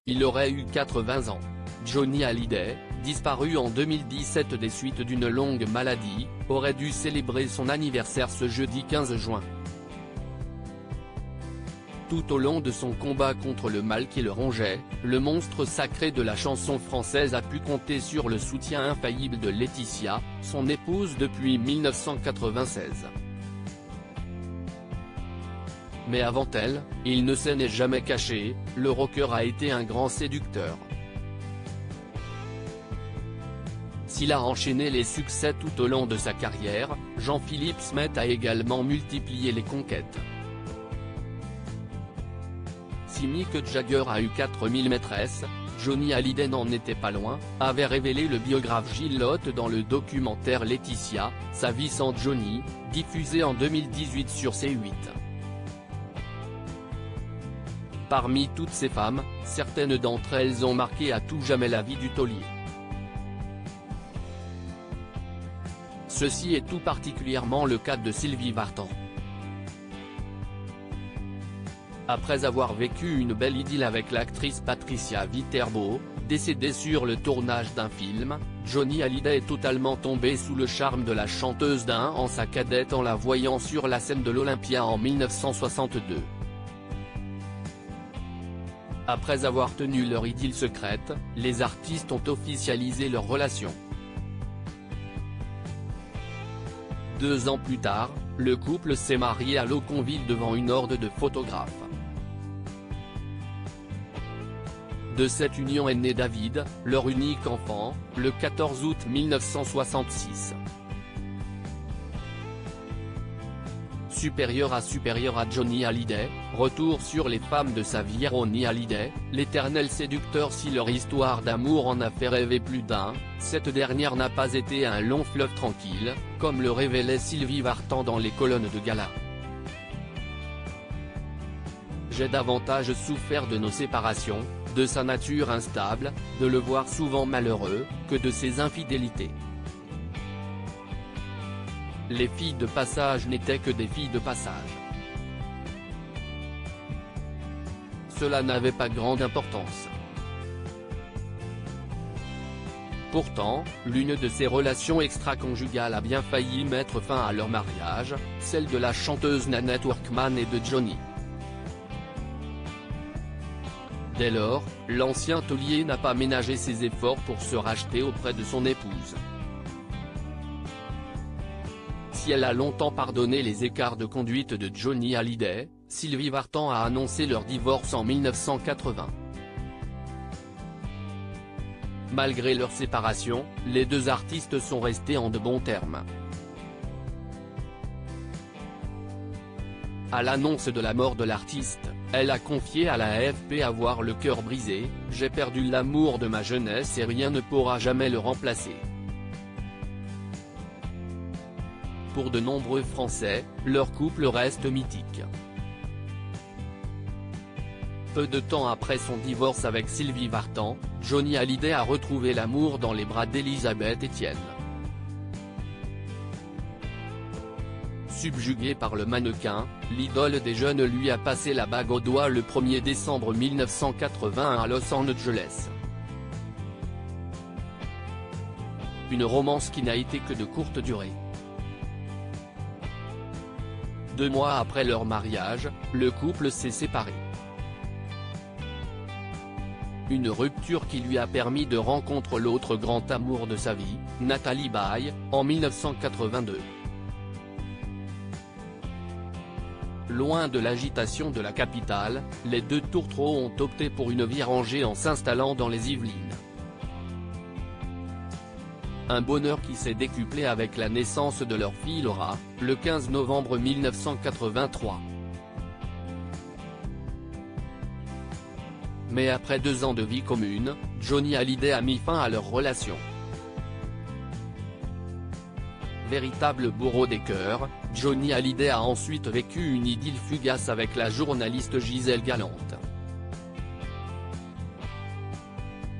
il aurait eu 80 ans. Johnny Hallyday, disparu en 2017 des suites d'une longue maladie, aurait dû célébrer son anniversaire ce jeudi 15 juin. Tout au long de son combat contre le mal qui le rongeait, le monstre sacré de la chanson française a pu compter sur le soutien infaillible de Laetitia, son épouse depuis 1996. Mais avant elle, il ne s'en est jamais caché, le rocker a été un grand séducteur. S'il a enchaîné les succès tout au long de sa carrière, Jean-Philippe Smet a également multiplié les conquêtes. Si Mick Jagger a eu 4000 maîtresses, Johnny Hallyday n'en était pas loin, avait révélé le biographe Gilles Lott dans le documentaire Laetitia, sa vie sans Johnny, diffusé en 2018 sur C8. Parmi toutes ces femmes, certaines d'entre elles ont marqué à tout jamais la vie du taulier. Ceci est tout particulièrement le cas de Sylvie Vartan. Après avoir vécu une belle idylle avec l'actrice Patricia Viterbo, décédée sur le tournage d'un film, Johnny Hallyday est totalement tombé sous le charme de la chanteuse d'un an sa cadette en la voyant sur la scène de l'Olympia en 1962. Après avoir tenu leur idylle secrète, les artistes ont officialisé leur relation. 2 ans plus tard, le couple s'est marié à Loconville devant une horde de photographes. De cette union est né David, leur unique enfant, le 14 août 1966. Supérieur à Johnny Hallyday, retour sur les femmes de sa vie. Ronnie Hallyday, l'éternel séducteur. Si leur histoire d'amour en a fait rêver plus d'un, cette dernière n'a pas été un long fleuve tranquille, comme le révélait Sylvie Vartan dans les colonnes de Gala. J'ai davantage souffert de nos séparations, de sa nature instable, de le voir souvent malheureux, que de ses infidélités. Les filles de passage n'étaient que des filles de passage. Cela n'avait pas grande importance. Pourtant, l'une de ces relations extra-conjugales a bien failli mettre fin à leur mariage, celle de la chanteuse Nanette Workman et de Johnny. Dès lors, l'ancien taulier n'a pas ménagé ses efforts pour se racheter auprès de son épouse. Si elle a longtemps pardonné les écarts de conduite de Johnny Hallyday, Sylvie Vartan a annoncé leur divorce en 1980. Malgré leur séparation, les deux artistes sont restés en de bons termes. À l'annonce de la mort de l'artiste, elle a confié à la AFP avoir le cœur brisé, « J'ai perdu l'amour de ma jeunesse et rien ne pourra jamais le remplacer ». Pour de nombreux Français, leur couple reste mythique. Peu de temps après son divorce avec Sylvie Vartan, Johnny Hallyday a retrouvé l'amour dans les bras d'Elisabeth Etienne. Subjugué par le mannequin, l'idole des jeunes lui a passé la bague au doigt le 1er décembre 1981 à Los Angeles. Une romance qui n'a été que de courte durée. 2 mois après leur mariage, le couple s'est séparé. Une rupture qui lui a permis de rencontrer l'autre grand amour de sa vie, Nathalie Baye, en 1982. Loin de l'agitation de la capitale, les deux tourtereaux ont opté pour une vie rangée en s'installant dans les Yvelines. Un bonheur qui s'est décuplé avec la naissance de leur fille Laura, le 15 novembre 1983. Mais après 2 ans de vie commune, Johnny Hallyday a mis fin à leur relation. Véritable bourreau des cœurs, Johnny Hallyday a ensuite vécu une idylle fugace avec la journaliste Gisèle Galante.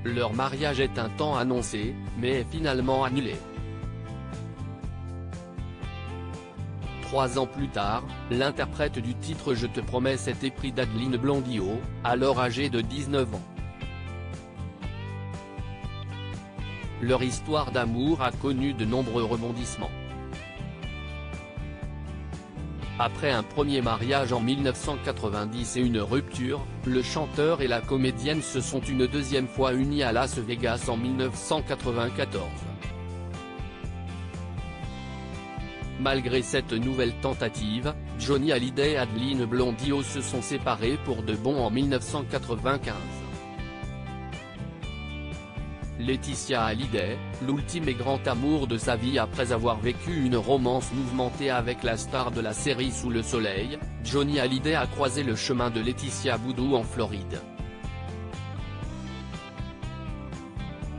Leur mariage est un temps annoncé, mais est finalement annulé. 3 ans plus tard, l'interprète du titre Je te promets s'est épris d'Adeline Blondiot, alors âgée de 19 ans. leur histoire d'amour a connu de nombreux rebondissements. Après un premier mariage en 1990 et une rupture, le chanteur et la comédienne se sont une deuxième fois unis à Las Vegas en 1994. Malgré cette nouvelle tentative, Johnny Hallyday et Adeline Blondio se sont séparés pour de bon en 1995. Laetitia Hallyday, l'ultime et grand amour de sa vie après avoir vécu une romance mouvementée avec la star de la série Sous le soleil, Johnny Hallyday a croisé le chemin de Laetitia Boudou en Floride.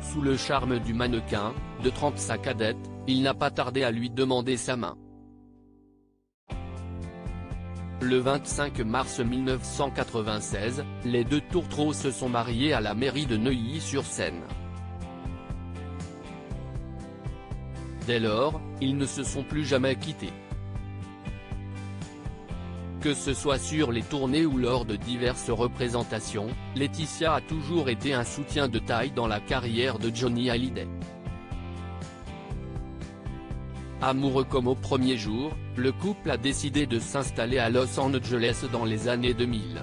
Sous le charme du mannequin, de 30 sa cadette, il n'a pas tardé à lui demander sa main. Le 25 mars 1996, les deux tourtereaux se sont mariés à la mairie de Neuilly-sur-Seine. Dès lors, ils ne se sont plus jamais quittés. Que ce soit sur les tournées ou lors de diverses représentations, Laetitia a toujours été un soutien de taille dans la carrière de Johnny Hallyday. Amoureux comme au premier jour, le couple a décidé de s'installer à Los Angeles dans les années 2000.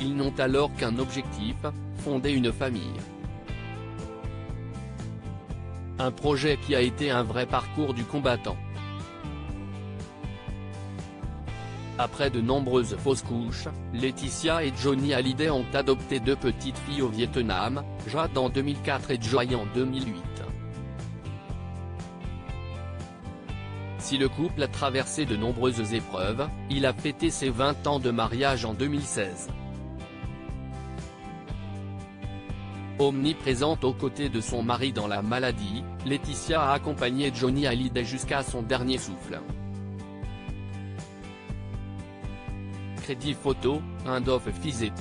Ils n'ont alors qu'un objectif, fonder une famille. Un projet qui a été un vrai parcours du combattant. Après de nombreuses fausses couches, Laetitia et Johnny Hallyday ont adopté deux petites filles au Vietnam, Jade en 2004 et Joy en 2008. Si le couple a traversé de nombreuses épreuves, il a fêté ses 20 ans de mariage en 2016. Omniprésente aux côtés de son mari dans la maladie, Laetitia a accompagné Johnny Hallyday jusqu'à son dernier souffle. Crédit photo, Indov Fizet.